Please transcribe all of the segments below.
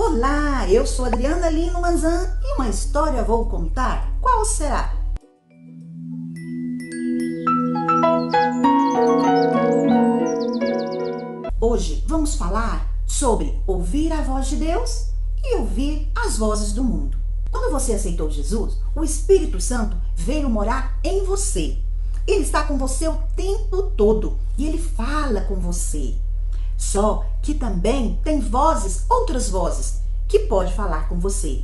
Olá, eu sou Adriana Lino Manzan e uma história vou contar. Qual será? Hoje vamos falar sobre ouvir a voz de Deus e ouvir as vozes do mundo. Quando você aceitou Jesus, o Espírito Santo veio morar em você. Ele está com você o tempo todo e ele fala com você. Só que também tem vozes, outras vozes, que pode falar com você.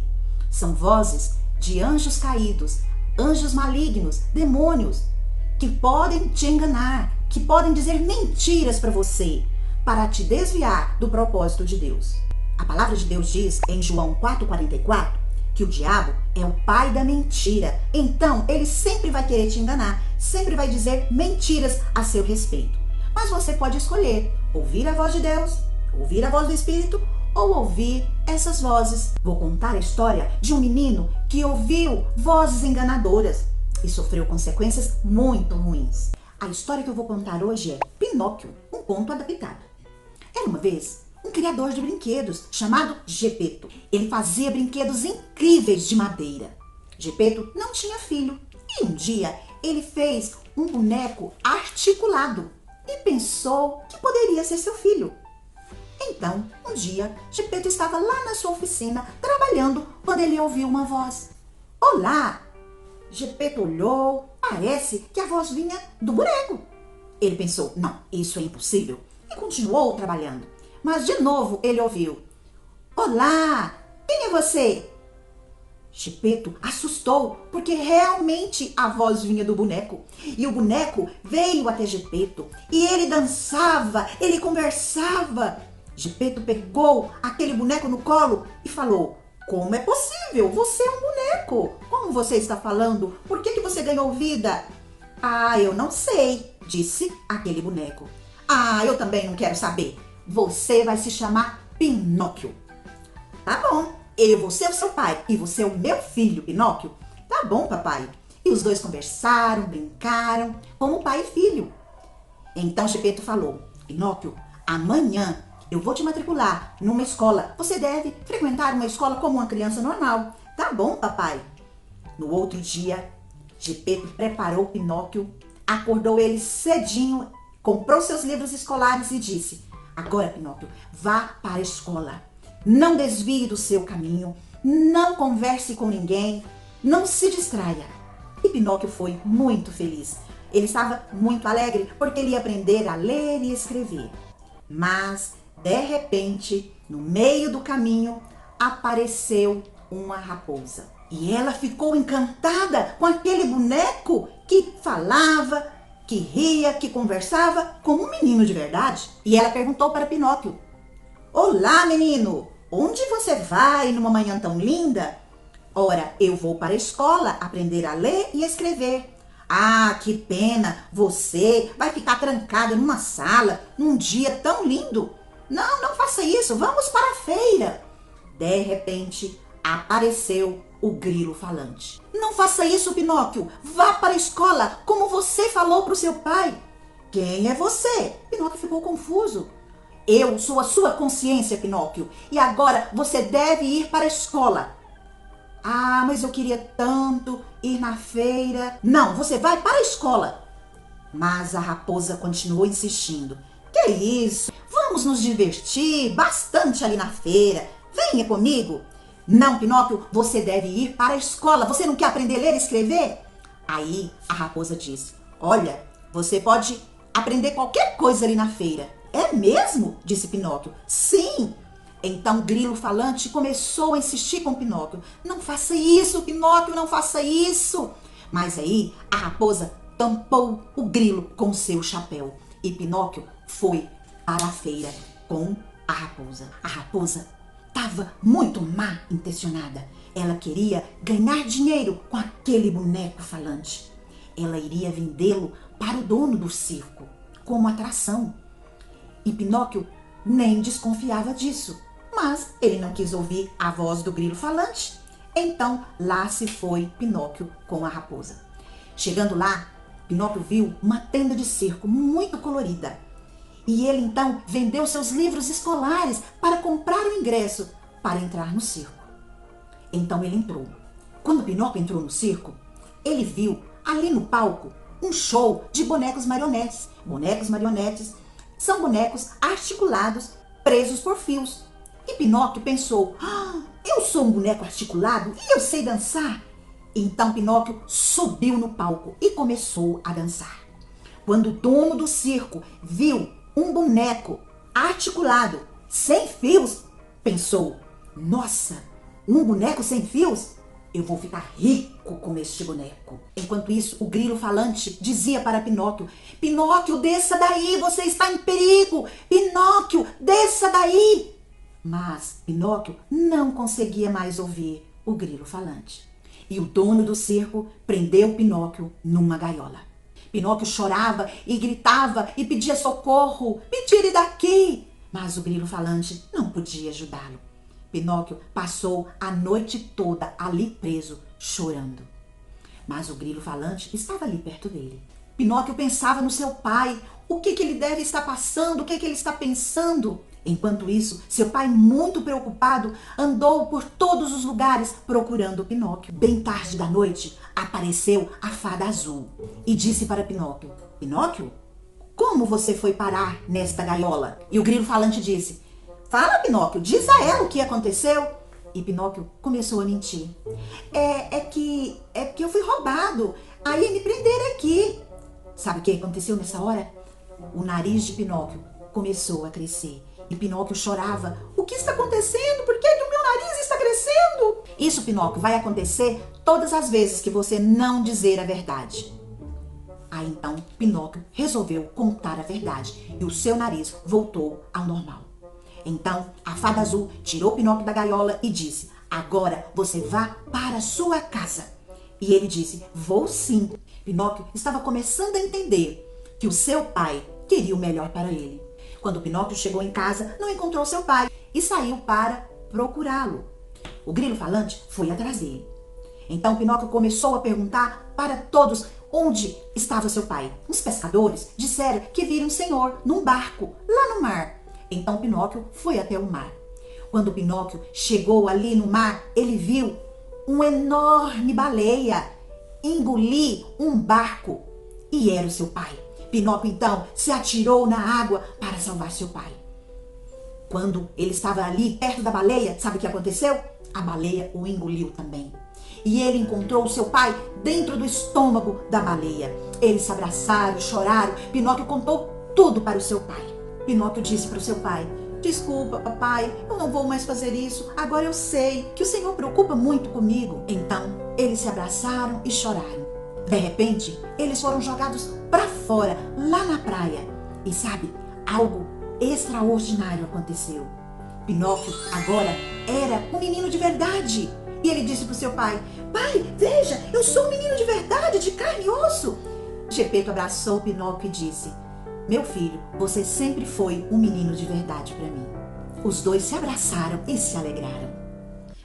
São vozes de anjos caídos, anjos malignos, demônios, que podem te enganar, que podem dizer mentiras para você, para te desviar do propósito de Deus. A palavra de Deus diz em João 4,44 que o diabo é o pai da mentira. Então, ele sempre vai querer te enganar, sempre vai dizer mentiras a seu respeito. Mas você pode escolher ouvir a voz de Deus, ouvir a voz do Espírito ou ouvir essas vozes. Vou contar a história de um menino que ouviu vozes enganadoras e sofreu consequências muito ruins. A história que eu vou contar hoje é Pinóquio, um conto adaptado. Era uma vez um criador de brinquedos chamado Gepeto. Ele fazia brinquedos incríveis de madeira. Gepeto não tinha filho e um dia ele fez um boneco articulado e pensou que poderia ser seu filho. Então, um dia, Gepeto estava lá na sua oficina trabalhando quando ele ouviu uma voz. Olá! Gepeto olhou, parece que a voz vinha do boneco. Ele pensou, não, isso é impossível, e continuou trabalhando. Mas de novo ele ouviu, olá, quem é você? Gepeto assustou, porque realmente a voz vinha do boneco. E o boneco veio até Gepeto, e ele dançava, ele conversava. Gepeto pegou aquele boneco no colo e falou, como é possível? Você é um boneco. Como você está falando? Por que você ganhou vida? Ah, eu não sei, disse aquele boneco. Ah, eu também não quero saber. Você vai se chamar Pinóquio. Tá bom, eu vou ser o seu pai e você é o meu filho, Pinóquio. Tá bom, papai. E os dois conversaram, brincaram, como pai e filho. Então Gepeto falou, Pinóquio, amanhã eu vou te matricular numa escola. Você deve frequentar uma escola como uma criança normal. Tá bom, papai. No outro dia, Gepeto preparou Pinóquio, acordou ele cedinho, comprou seus livros escolares e disse, agora, Pinóquio, vá para a escola. Não desvie do seu caminho, não converse com ninguém, não se distraia. E Pinóquio foi muito feliz. Ele estava muito alegre porque ele ia aprender a ler e escrever. Mas, de repente, no meio do caminho, apareceu uma raposa. E ela ficou encantada com aquele boneco que falava, que ria, que conversava como um menino de verdade. E ela perguntou para Pinóquio, olá, menino, onde você vai numa manhã tão linda? Ora, eu vou para a escola aprender a ler e escrever. Ah, que pena, você vai ficar trancado numa sala num dia tão lindo. Não, não faça isso, vamos para a feira. De repente, apareceu o grilo falante. Não faça isso, Pinóquio, vá para a escola, como você falou para o seu pai. Quem é você? Pinóquio ficou confuso. Eu sou a sua consciência, Pinóquio, e agora você deve ir para a escola. Ah, mas eu queria tanto ir na feira. Não, você vai para a escola. Mas a raposa continuou insistindo. Que isso? Vamos nos divertir bastante ali na feira. Venha comigo. Não, Pinóquio, você deve ir para a escola. Você não quer aprender a ler e escrever? Aí a raposa disse, olha, você pode aprender qualquer coisa ali na feira. É mesmo? Disse Pinóquio. Sim. Então o grilo falante começou a insistir com Pinóquio. Não faça isso, Pinóquio, não faça isso. Mas aí a raposa tampou o grilo com seu chapéu. E Pinóquio foi para a feira com a raposa. A raposa estava muito má intencionada. Ela queria ganhar dinheiro com aquele boneco falante. Ela iria vendê-lo para o dono do circo, como atração. E Pinóquio nem desconfiava disso. Mas ele não quis ouvir a voz do grilo falante. Então lá se foi Pinóquio com a raposa. Chegando lá, Pinóquio viu uma tenda de circo muito colorida. E ele então vendeu seus livros escolares para comprar o ingresso. para entrar no circo. Então ele entrou. Quando Pinóquio entrou no circo, ele viu ali no palco um show de bonecos marionetes. Bonecos marionetes são bonecos articulados, presos por fios. E Pinóquio pensou: eu sou um boneco articulado e eu sei dançar. Então Pinóquio subiu no palco e começou a dançar. Quando o dono do circo viu um boneco articulado, sem fios, pensou: nossa, um boneco sem fios? Eu vou ficar rico com este boneco. Enquanto isso, o grilo falante dizia para Pinóquio: Pinóquio, desça daí, você está em perigo. Pinóquio, desça daí. Mas Pinóquio não conseguia mais ouvir o grilo falante. E o dono do circo prendeu Pinóquio numa gaiola. Pinóquio chorava e gritava e pedia socorro: me tire daqui! Mas o grilo falante não podia ajudá-lo. Pinóquio passou a noite toda ali preso, chorando. Mas o grilo falante estava ali perto dele. Pinóquio pensava no seu pai. O que ele deve estar passando? O que ele está pensando? Enquanto isso, seu pai, muito preocupado, andou por todos os lugares procurando Pinóquio. Bem tarde da noite, apareceu a fada azul e disse para Pinóquio: Pinóquio, como você foi parar nesta gaiola? E o grilo falante disse: fala, Pinóquio, diz a ela o que aconteceu. E Pinóquio começou a mentir. É que eu fui roubado, aí me prenderam aqui. Sabe o que aconteceu nessa hora? O nariz de Pinóquio começou a crescer. E Pinóquio chorava: o que está acontecendo? Por que o meu nariz está crescendo? Isso, Pinóquio, vai acontecer todas as vezes que você não dizer a verdade. Aí então Pinóquio resolveu contar a verdade e o seu nariz voltou ao normal. Então a fada azul tirou Pinóquio da gaiola e disse: agora você vá para a sua casa. E ele disse: vou sim. Pinóquio estava começando a entender que o seu pai queria o melhor para ele. Quando Pinóquio chegou em casa, não encontrou seu pai e saiu para procurá-lo. O grilo falante foi atrás dele. Então Pinóquio começou a perguntar para todos onde estava seu pai. Os pescadores disseram que viram o senhor num barco, lá no mar. Então Pinóquio foi até o mar. Quando Pinóquio chegou ali no mar, ele viu uma enorme baleia engolir um barco. E era o seu pai. Pinóquio então se atirou na água para salvar seu pai. Quando ele estava ali perto da baleia, sabe o que aconteceu? A baleia o engoliu também. E ele encontrou seu pai dentro do estômago da baleia. Eles se abraçaram, choraram. Pinóquio contou tudo para o seu pai. Pinóquio disse para o seu pai: desculpa, papai, eu não vou mais fazer isso. Agora eu sei que o Senhor preocupa muito comigo. Então, eles se abraçaram e choraram. De repente, eles foram jogados para fora, lá na praia. E sabe, algo extraordinário aconteceu. Pinóquio agora era um menino de verdade. E ele disse para o seu pai: pai, veja, eu sou um menino de verdade, de carne e osso. Gepeto abraçou Pinóquio e disse: meu filho, você sempre foi um menino de verdade para mim. Os dois se abraçaram e se alegraram.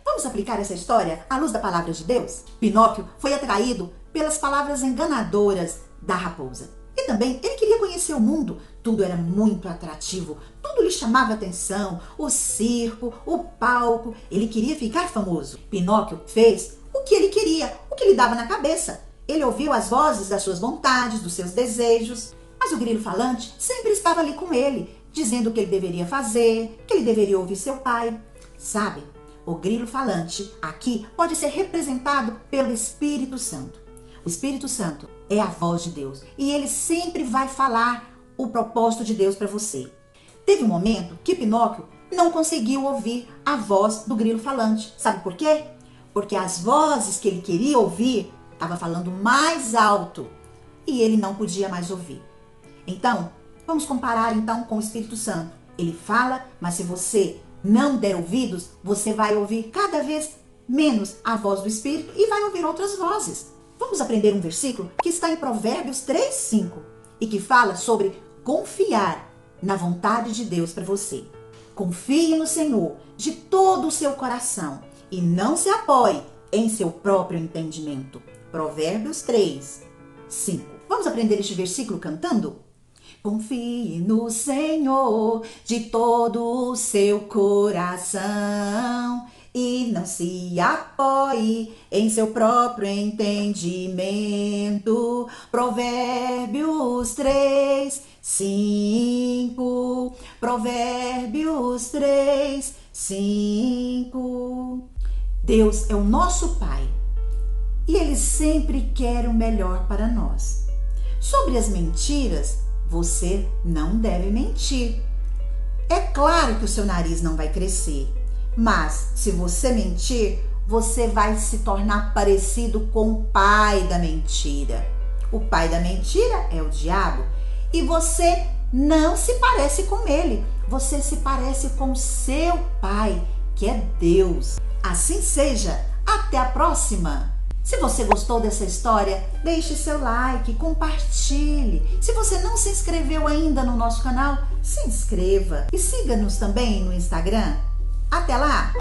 Vamos aplicar essa história à luz da palavra de Deus? Pinóquio foi atraído pelas palavras enganadoras da raposa. E também ele queria conhecer o mundo. Tudo era muito atrativo, tudo lhe chamava atenção. O circo, o palco, ele queria ficar famoso. Pinóquio fez o que ele queria, o que lhe dava na cabeça. Ele ouviu as vozes das suas vontades, dos seus desejos. Mas o grilo falante sempre estava ali com ele, dizendo o que ele deveria fazer, que ele deveria ouvir seu pai. Sabe, o grilo falante aqui pode ser representado pelo Espírito Santo. O Espírito Santo é a voz de Deus e ele sempre vai falar o propósito de Deus para você. Teve um momento que Pinóquio não conseguiu ouvir a voz do grilo falante. Sabe por quê? Porque as vozes que ele queria ouvir estavam falando mais alto e ele não podia mais ouvir. Então, vamos comparar então com o Espírito Santo. Ele fala, mas se você não der ouvidos, você vai ouvir cada vez menos a voz do Espírito e vai ouvir outras vozes. Vamos aprender um versículo que está em Provérbios 3:5 e que fala sobre confiar na vontade de Deus para você. Confie no Senhor de todo o seu coração e não se apoie em seu próprio entendimento. Provérbios 3:5. Vamos aprender este versículo cantando? Confie no Senhor de todo o seu coração e não se apoie em seu próprio entendimento. Provérbios 3, 5. Provérbios 3, 5. Deus é o nosso Pai e Ele sempre quer o melhor para nós. Sobre as mentiras, você não deve mentir. É claro que o seu nariz não vai crescer, mas se você mentir, você vai se tornar parecido com o pai da mentira. O pai da mentira é o diabo e você não se parece com ele. Você se parece com seu pai, que é Deus. Assim seja. Até a próxima! Se você gostou dessa história, deixe seu like, compartilhe. Se você não se inscreveu ainda no nosso canal, se inscreva e siga-nos também no Instagram. Até lá!